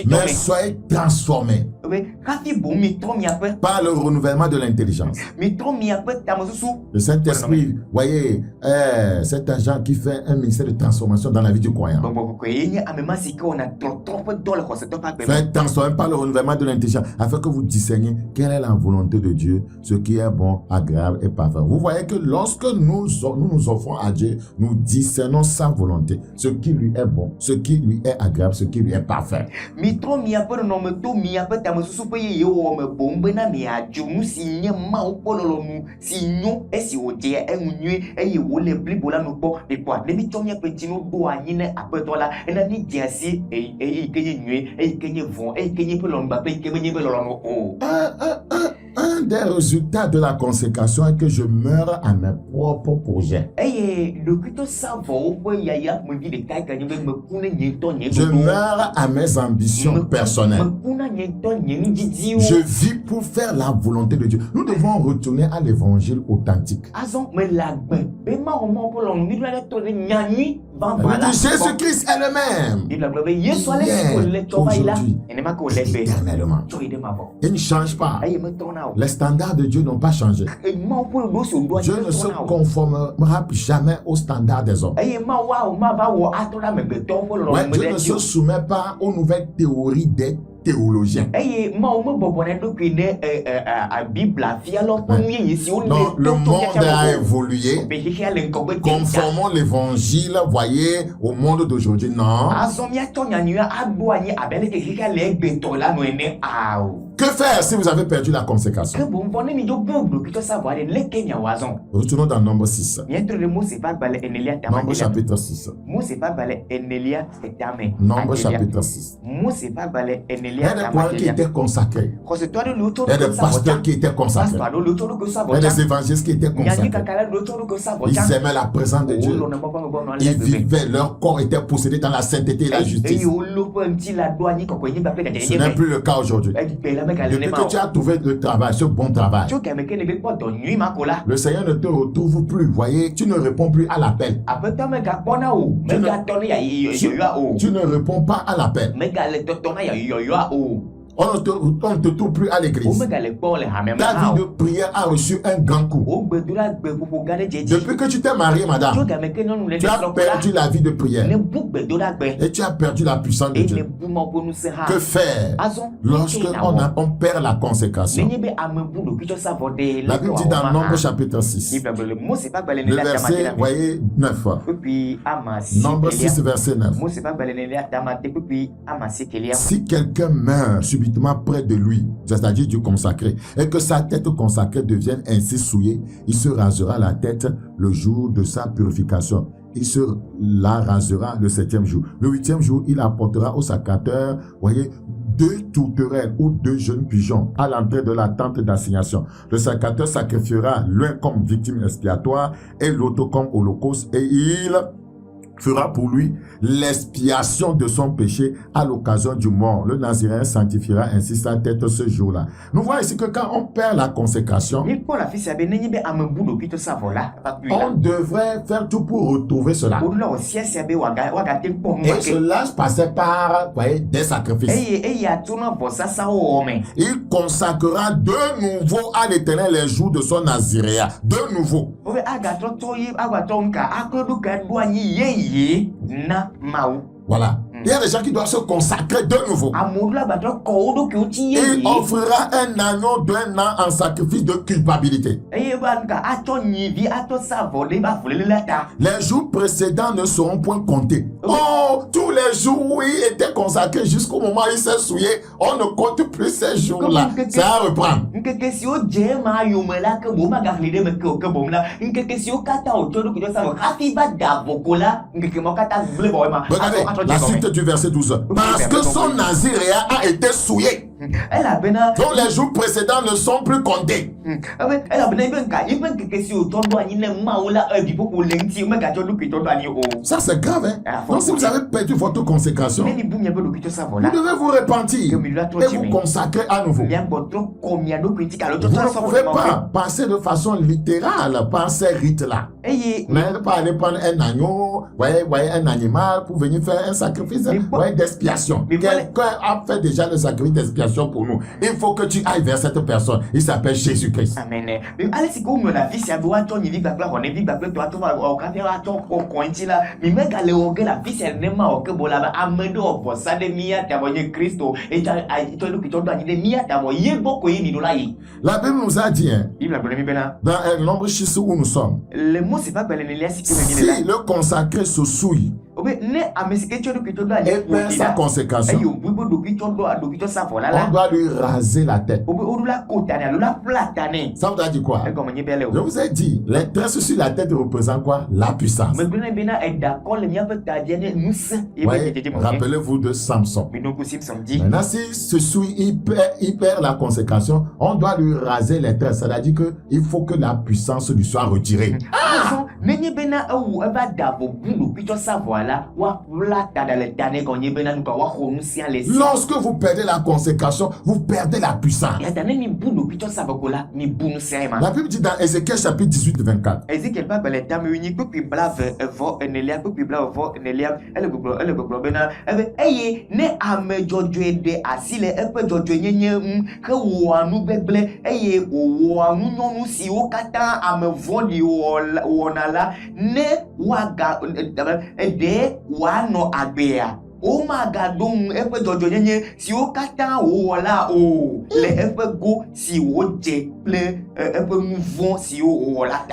Mais soyez transformés par le renouvellement de l'intelligence. Le Saint-Esprit, voyez, c'est un agent qui fait un ministère de transformation dans la vie du croyant. Faites transformer par le renouvellement de l'intelligence afin que vous discerniez quelle est la volonté de Dieu, ce qui est bon, agréable et parfait. Vous voyez que lorsque nous nous offrons à Dieu, nous discernons sa volonté, ce qui lui est bon, ce qui lui est agréable, ce qui lui est parfait. Un des résultats de la consécration est que je meurs à mes propres projets. Je meurs à mes ambitions personnelles. Je vis pour faire la volonté de Dieu. Nous devons retourner à l'évangile authentique. Jésus-Christ est le même. Hier, aujourd'hui, éternellement. Il ne change pas. Les standards de Dieu n'ont pas changé. Dieu ne se conformera jamais aux standards des hommes. Ouais, Dieu ne se soumet pas aux nouvelles théories des théologiens. Non, le monde a évolué. Conformons l'évangile, voyez, au monde d'aujourd'hui. Non. Que faire si vous avez perdu la consécration? Retournons dans Nombre 6. Nombre chapitre 6. Nombre chapitre 6. Il y a des croyants qui étaient consacrés. Il y a des pasteurs qui étaient consacrés. Il y a des évangélistes qui étaient consacrés. Ils aimaient la présence de Dieu. Ils vivaient, leur corps était possédé dans la sainteté et la justice. Ce n'est plus le cas aujourd'hui. Depuis que tu as trouvé le travail, ce bon travail, le Seigneur ne te retrouve plus. Voyez, tu ne réponds plus à l'appel. Tu ne réponds pas à l'appel. On ne te trouve plus à l'église. Ta vie de prière a reçu un grand coup. Depuis que tu t'es marié, madame, tu as perdu la vie de prière. Et tu as perdu la puissance de Dieu. Que faire lorsque on perd la consécration? La Bible dit dans Nombre chapitre 6, le verset, voyez, 9. Nombre 6, verset 9. Si quelqu'un meurt subitement près de lui, c'est-à-dire du consacré, et que sa tête consacrée devienne ainsi souillée, il se rasera la tête le jour de sa purification. Il se la rasera le 7e jour. Le 8e jour, il apportera au sacrificateur, voyez, 2 tourterelles ou 2 jeunes pigeons à l'entrée de la tente d'assignation. Le sacrificateur sacrifiera l'un comme victime expiatoire et l'autre comme holocauste, et il fera pour lui l'expiation de son péché à l'occasion du mort. Le Naziréen sanctifiera ainsi sa tête ce jour-là. Nous voyons ici que quand on perd la consécration, on devrait faire tout pour retrouver cela. Et cela se passait par, voyez, des sacrifices. Il consacrera de nouveau à l'Éternel les jours de son Naziréa. De nouveau. ye na mau. Voilà. Il y a des gens qui doivent se consacrer de nouveau. Il offrira un agneau d'1 an en sacrifice de culpabilité. Les jours précédents ne seront point comptés. Oh, tous les jours où il était consacré jusqu'au moment où il s'est souillé, on ne compte plus ces jours-là. Ça va reprendre. Regardez la suite du verset 12. Parce que son naziréat a été souillé. Donc les jours précédents ne sont plus comptés. Ça c'est grave, hein? Donc si vous avez perdu votre consécration, vous devez vous repentir et vous consacrer à nouveau. Vous ne pouvez pas passer de façon littérale par ces rites-là. Vous n'allez pas aller prendre un agneau, un animal pour venir faire un sacrifice d'expiation. Quelqu'un a fait déjà le sacrifice d'expiation pour nous. Il faut que tu ailles vers cette personne. Il s'appelle Jésus-Christ. Amen. La Bible nous a dit, hein, dans un nombre chiffre où nous sommes, si le consacré se souille et perd sa consécration, on doit lui raser la tête. Ça veut dire quoi? Je vous ai dit, les tresses sur la tête représentent quoi? La puissance. Rappelez-vous de Samson. Maintenant, si ce souille, il perd la consécration, on doit lui raser les tresses. Ça veut dire qu'il faut que la puissance lui soit retirée. Lorsque vous perdez la consécration, vous perdez la puissance. La Bible dit dans Ézéchiel chapitre 18, 24.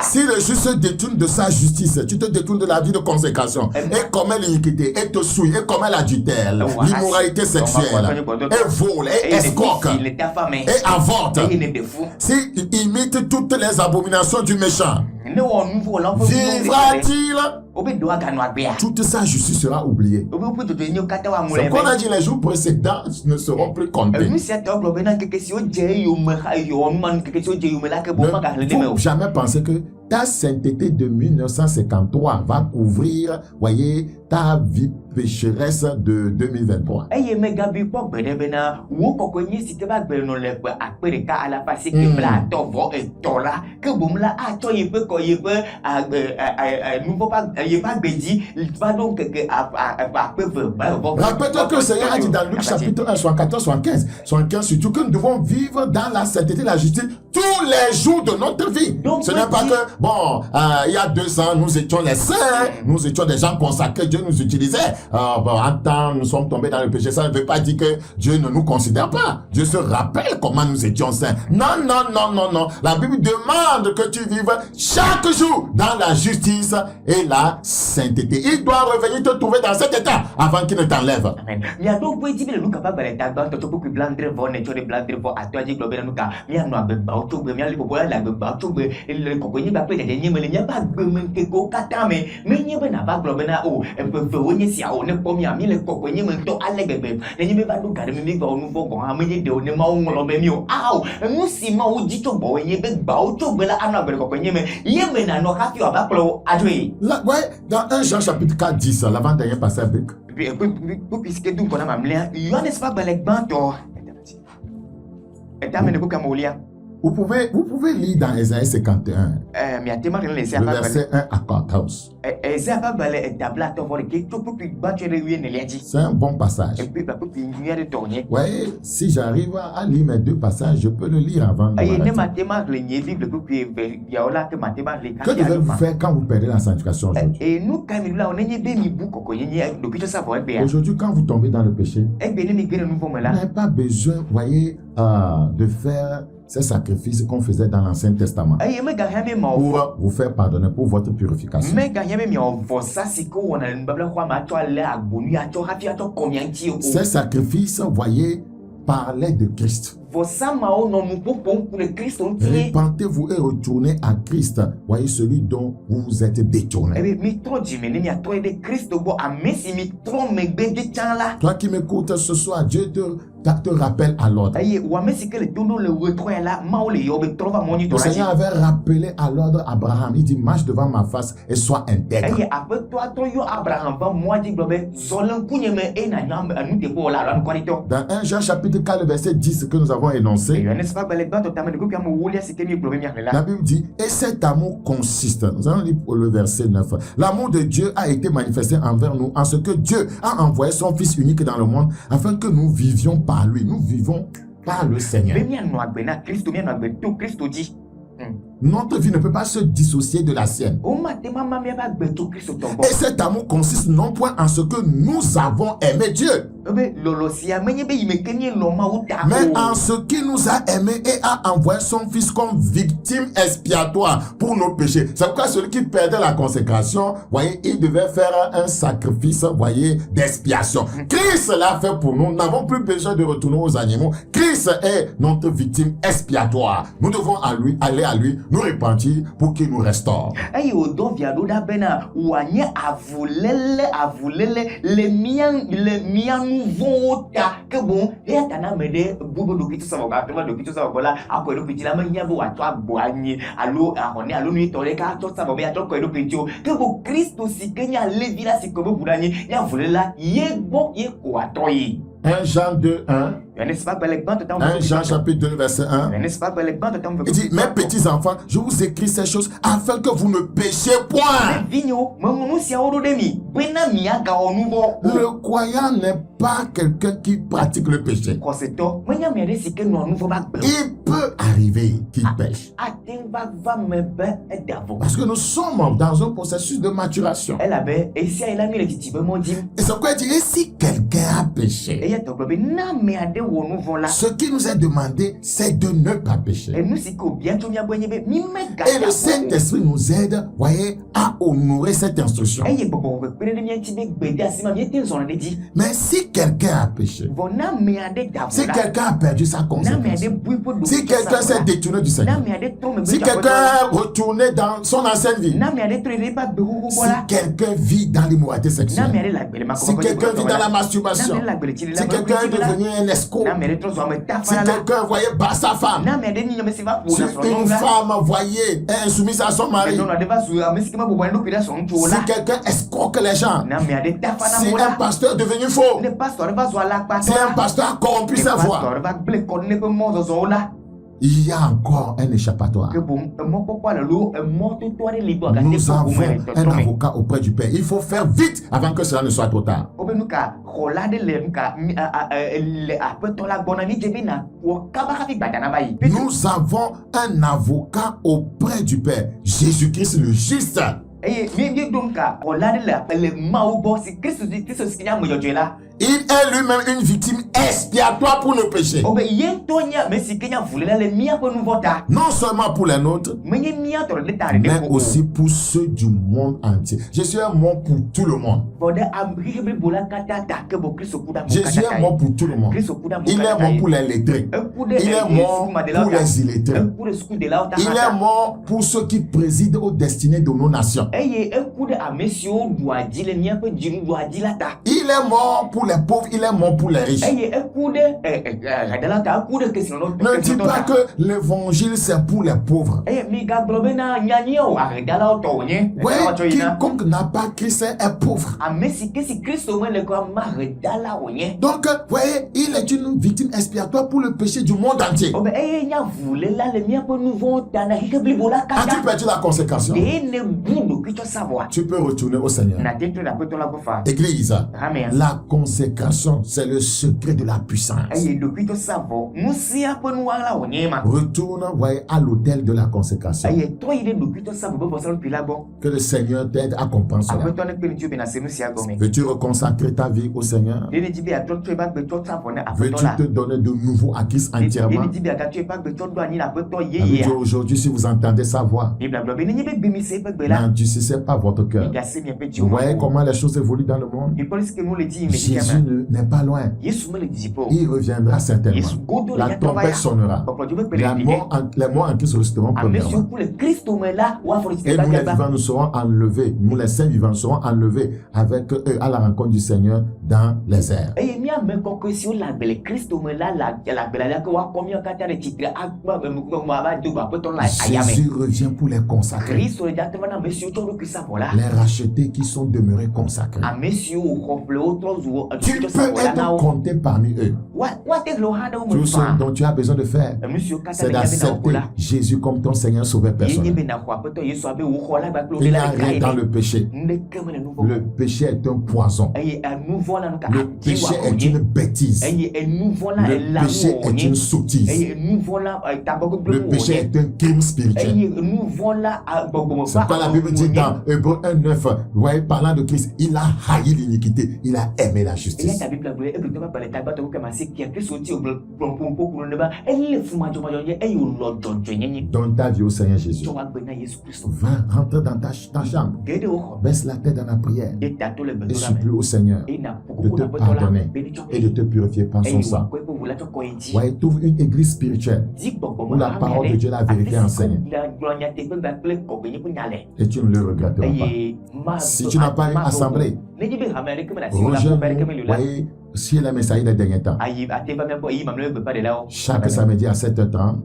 Si le juste se détourne de sa justice, tu te détournes de la vie de consécration et commet l'iniquité, et te souille, et commet l'adultère, l'immoralité sexuelle, et vole, et escroque, et avorte, s'il imite toutes les abominations du méchant, vivra-t-il? Toute sa justice sera oubliée. C'est qu'on a dit les jours précédents ne seront plus comptés. Ne faut jamais penser que ta sainteté de 1953 va couvrir, voyez, ta vie pécheresse de 2023. Rappelle-toi que le Seigneur a dit dans Luc chapitre 1, 74, 75, surtout que nous devons vivre dans la sainteté et la justice tous les jours de notre vie. Ce n'est pas que, bon, il y a 2 ans, nous étions les saints, nous étions des gens consacrés, Dieu nous utilisait. En temps, nous sommes tombés dans le péché. Ça ne veut pas dire que Dieu ne nous considère pas. Dieu se rappelle comment nous étions saints. Non, non, non, non, non. La Bible demande que tu vives chaque jour dans la justice et la sainteté. Il doit revenir te trouver dans cet état avant qu'il ne t'enlève. Amen. Là, ouais, dans 1 Jean chapitre 4, 10, l'avant-dernier passage. Vous pouvez lire dans Ésaïe 51, miatema kele le verset 1 à 14. eza pa bale etabla to vore ke to pi batche de wiye ne liaji C'est un bon passage. et puis ba pi nuya de tourner Vous voyez, si j'arrive à lire mes 2 passages, je peux le lire avant de aye ne m'arrêter. matema le nye bible pi ya ola ke matema le Que devez-vous faire quand vous perdez la sanctification aujourd'hui? et nous quand là on est be mi bu koko yenye do kicho sa voye be Aujourd'hui, quand vous tombez dans le péché, e be ne mi gere nouveau me vous là n'avez pas besoin, vous voyez, de faire ces sacrifices qu'on faisait dans l'Ancien Testament aye me ga hame ma pour vous faire pardonner, pour votre purification. me ga hame mi ovo sa siko wona mbabla kwa ma to ale agbonu ya to hafi to komianti o Ces sacrifices, vous voyez, parlaient de Christ. vosa ma o no mu popo pour le Christ on tie Repentez-vous et retournez à Christ. Voyez celui dont vous vous êtes détourné. ebe mi tro jimene mi ato de Christ bo amesi mi tro me gbe de chanla Toi qui m'écoutes ce soir, Dieu te rappelle à l'ordre. aye wa mesi que le tono le retro là ma o le yo be trova moni Le to Seigneur avait rappelé à l'ordre Abraham. Il dit, marche devant ma face et sois intègre. aye ape to atro yo Abraham va moi di globe zolan kunye me e na nyam anu te ko la ran kwarito Dans 1 Jean chapitre 4, le verset 10 que nous avons énoncé, et n'est-ce pas belle ba to tamane ko kamo wolia c'est que mi globe mi la là Bible dit, et cet amour consiste, nous allons lire le verset 9, l'amour de Dieu a été manifesté envers nous en ce que Dieu a envoyé son Fils unique dans le monde afin que nous vivions par lui. Nous vivons par le Seigneur. me mi anu agbe na Christ mi anu agbe to Christ dit Notre vie ne peut pas se dissocier de la sienne. o matema ma mi ba agbe to Christ to bo Et cet amour consiste non point en ce que nous avons aimé Dieu, ebe lolo sia menye be yime kenye lo ma o ta mais en ce qu'il nous a aimés et a envoyé son Fils comme victime expiatoire pour nos péchés. C'est pourquoi celui qui perdait la consécration, voyez, il devait faire un sacrifice, voyez, d'expiation. Christ l'a fait pour nous. Nous n'avons plus besoin de retourner aux animaux. Christ est notre victime expiatoire. Nous devons aller à lui, nous repentir pour qu'il nous restaure. ayi o do via do da bena wanye avulele le mian nouveau ta que bon e ta na mede bubo do kitu sa ba to do kitu sa ba la akọ do kitu la ma nya bo wa to agbo anyi alo ahone alo ni to le ka to sa ba ya to ko do kitu que bo Christ si kenya levi la si ko bo budanyi ya vulela ye bo ye ko atoyi 1 Jean 2, 1. n'est-ce pas belle bande temps 1 Jean chapitre 2, verset 1. n'est-ce pas belle bande temps Il dit, mes petits enfants, je vous écris ces choses afin que vous ne péchiez point. vigno mamu si auro de mi bena mi aga onuvo Le croyant n'est pas quelqu'un qui pratique le péché. koseto manya mi si que no nuvo ba Il peut arriver qu'il pêche. atin va me be edavo Parce que nous sommes dans un processus de maturation. elle avait et si elle a mis le titi be mo dim Et c'est pourquoi il dit, et si quelqu'un a péché, et ya to globe na me ade wo nuvo la ce qui nous est demandé, c'est de ne pas et pécher. nous si ko bien to mi abonye be mi me ga Et le Saint-Esprit nous aide, voyez, à honorer cette instruction. et ye bobo be pere de mi anti be gbede asima mi ete zon de di Mais si quelqu'un a péché, bon na me ade davo si quelqu'un a perdu sa na me conséquence, ade bui po do si quelqu'un s'est détourné du na Seigneur, me ade to me si quelqu'un est retourné dans son ancienne vie, na me ade to re ba be ho si bola quelqu'un vit dans l'immoralité na me sexuelle, ade la gbele ma ko si quelqu'un vit dans la masturbation, na me la gbele ti la si quelqu'un est devenu un escroc, na me ade to zo me ta si fa la quelqu'un, voyez, bat sa femme, na me ade ni me se va pour si la so une la femme, voyez, est insoumise à son mari, non na de va su a me se ma bo bo ndo pida so nto si la quelqu'un escroque les gens, na me ade ta fa na si mo un la pasteur est devenu faux, ne pastor va zo la pa si un pasteur a corrompu sa voix, pastor va ble ko ne pe mo zo la il y a encore un échappatoire. que bon mo ko kwa lo mo to to de libo ga te Nous ko avons mo un avocat auprès du Père. Il faut faire vite avant que cela ne soit trop tard. o be nu ka khola de le ka le a pe to la bona ni je be na o ka ba ka fi gbada na bayi Nous avons un avocat auprès du Père. Jésus-Christ le juste. eye mi donc ka khola de le ma o bo si Christ si nya mo yo la Il est lui-même une victime expiatoire pour nos péchés. o be yen to nya me si kenya vule la le mi a ko nu vota Non seulement pour les nôtres, me ni mi a to le tare de mais ko aussi pour ceux du monde entier. Jésus est mort pour tout le monde. bode am ribe bola kata ta ke bo Christ kuda mo Jésus est mort pour tout le monde. Christ kuda mo Il est mort pour les lettrés. Il est mort pour les illettrés. Il est mort pour ceux qui président aux destinées de nos nations. eye ekude amesio duaji le mia pe jiru duaji la ta Il il est mort pour les pauvres, il est mort pour les riches. eye eku ɖe radala ta eku ɖe Ne dis pas que l'évangile c'est pour les pauvres. eye migagblɔ bena nyanyi o aredalawo tɔ wònye. Oui, quiconque n'a pas Christ est pauvre. ame si ke si kristo mele ko ama redala wònye. Donc, voyez, il est une victime expiatoire pour le péché du monde entier. obe eye nya vulela le miaƒe nu vɔwo ta na xixi blibo la As-tu katã. perdu la consécration? ɖe ne bu ɖokui tsɔ sa vɔa. Tu peux retourner au Seigneur. na te tro ɖe aƒetɔ la gbɔ fa. Église, Amea. la consécration, c'est le secret de la puissance. eye ɖokui tsɔ sa vɔ ŋusẽ ƒe nuwala wònye ma. Retourne, voyez, à l'autel de la consécration. eye trɔ yi ɖe ɖokui tsɔ sa vɔ be vɔsãɖokui la gbɔ. Que le Seigneur t'aide à comprendre cela. aƒetɔ ne kpe ŋuti bena se nu sia gɔme. Veux-tu reconsacrer ta vie au Seigneur? ɖe ne dzi be atrɔ trɔ ebe agbe tsɔ sa vɔ ne aƒetɔ Veux-tu la. te donner de nouveau à Christ ɖe entièrement? ne dzi be agatrɔ ebe agbe tsɔ ɖo anyi le aƒetɔ Amis, yeyea. aujourd'hui, si vous entendez sa voix, Biblia gblɔ be nenye be gbemi se eƒe gbe la. n'endurcissez pas votre cœur. migase miaƒe Vous dziwo voyez me o. comment les choses évoluent dans le monde? mikpɔ le si ke nu le dzi yim le Jésus dzidzame. n'est pas loin. yesu mele dzidziƒe o. Il reviendra certainement. yesu godo le La nyatɔ va trompette ya. sonnera. kpɔkplɔdzo be kpe Les le morts en Christ ressusciteront ame siwo premièrement. ku le kristo me la woafɔ le Et nous, les dzidzigba. vivants, nous serons enlevés. Nous, les saints vivants, serons enlevés avec eux à la rencontre du Seigneur dans les airs. eye míame kɔkɔe siwo le agbe le kristo me la le agbe la ke woakɔ míawo katã ɖe tsitre agbɔ ava do go aƒetɔ la ayame. Jésus revient pour les consacrer. kristo le dzate va na ame siwo tsɔ ɖokui sa vɔ la. Les rachetés qui sont demeurés consacrés. ame siwo wòxɔ ƒle wotrɔ zu Tu ɖokui peux tsɔ sa vɔ la na être wo. compté parmi eux. woate le wo hã ɖe wo me Tout ce faa. dont tu as besoin de faire, enu siwo katã c'est le nya be na wo d'accepter la. Jésus comme ton Seigneur Sauveur ye nye personnel. be naxɔ aƒetɔ yesu abe wò xɔ la gbakple wo Il n'y la a le gra rien dans ene. le péché. ŋɖeke mele nu vɔ. Le péché est un poison. eye enu vɔ la nu ka Le ati péché wa est wònye. une bêtise. eye enu vɔ la Le elãnu péché est une wònye. sottise. eye enu vɔ la tagbɔgbɔgblẽ Le péché wònye. est un crime spirituel. eye enu vɔ la gbɔgbɔmɔ C'est pas la Bible dit dans Hébreux 1:9, vous voyez, parlant de Christ, il a haï l'iniquité, il a aimé la eya justice. ta biblia gblɔ egbe ba bale tagbatɔ ko kama se kia kristu ti o gbɔngbɔngbɔ kuro ne ba ele fumadzɔmadzɔ nye eye wòlɔ dzɔdzɔe nyenye. Donne ta vie au Seigneur Jésus. tsɔ wa gbe na yesu kristu. Va, rentre dans ta chambre, geɖe wo xɔ. baisse la tête dans la prière de tato le et gbedola supplie me. au Seigneur eye na de koko te na aƒetɔ la pardonner be ne tsɔ et de te purifier par son eye sang. wòakɔe be wòla tsɔ kɔ ye dzi. Voyez, trouve une église spirituelle Di gbɔgbɔmɔ où la parole de Dieu, la vérité enseigne gblɔ nyateƒe kple kɔgbenye ƒe nya le. et tu ne le regretteras pas. eye ma Si tu n'as pas une assemblée, ne dzi be hame aɖeke me le asi wò la ƒoƒe aɖeke me rejoins-nous, li o la. voyez, si les messages des derniers temps, ayi ate va miaƒe eyi mamlɛ be gbeƒã ɖelawo. chaque samedi à 7h30,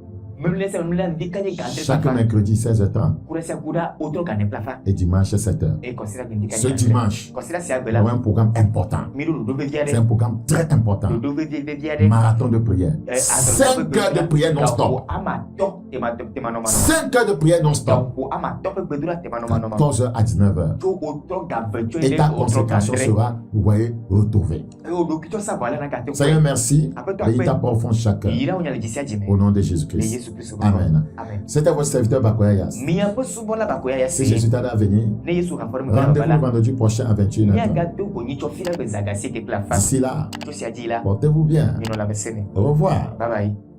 memlɛ sɛ memlɛ ŋdi kanye gã chaque ɖe mercredi 16h30 ku ɖe sia ku ɖa wotrɔ gã ne plafa. et dimanche 7h. eye kɔsira gbe ŋdi Ce kanye dimanche, kɔsira sia gbe il y la a un programme important. mi ɖo ɖoɖo vevi C'est un aɖe. programme très important. ɖoɖo vevi aɖe. Marathon de prière. 5 heures de prière non-stop. ama tɔ temanɔmanɔ. 5 heures de prière non-stop. ko ama tɔ ƒe gbedola temanɔmanɔ. 14h à 19h. tso wotrɔ gã ve tso Et ta wotrɔ gã consécration dre. sera, vous voyez, retrouvée. eye woɖokui tsɔ sa vɔ ale na gã te Seigneur, merci. Aƒetɔ Et il akpɛ. t'apporte au fond de chaque cœur. yira wo nya le dzi sia dzi me. Au nom de le Jésus-Christ. yesu kristu ƒe Amen. ŋkɔ. amen. C'était votre serviteur Bakoya Yas. miaƒe subɔla bakoya ya Si se. Jésus t'aide à venir, ne yesu hã fɔ ɖe megbe na rendez-vous la. vendredi prochain à 21h. míagado gonyi tsɔ fi ɖe gbe zagasi ke kple afa. D'ici là, tso sia dzi la. portez-vous bien. minɔ lãmesẽ me. Au revoir. bye bye.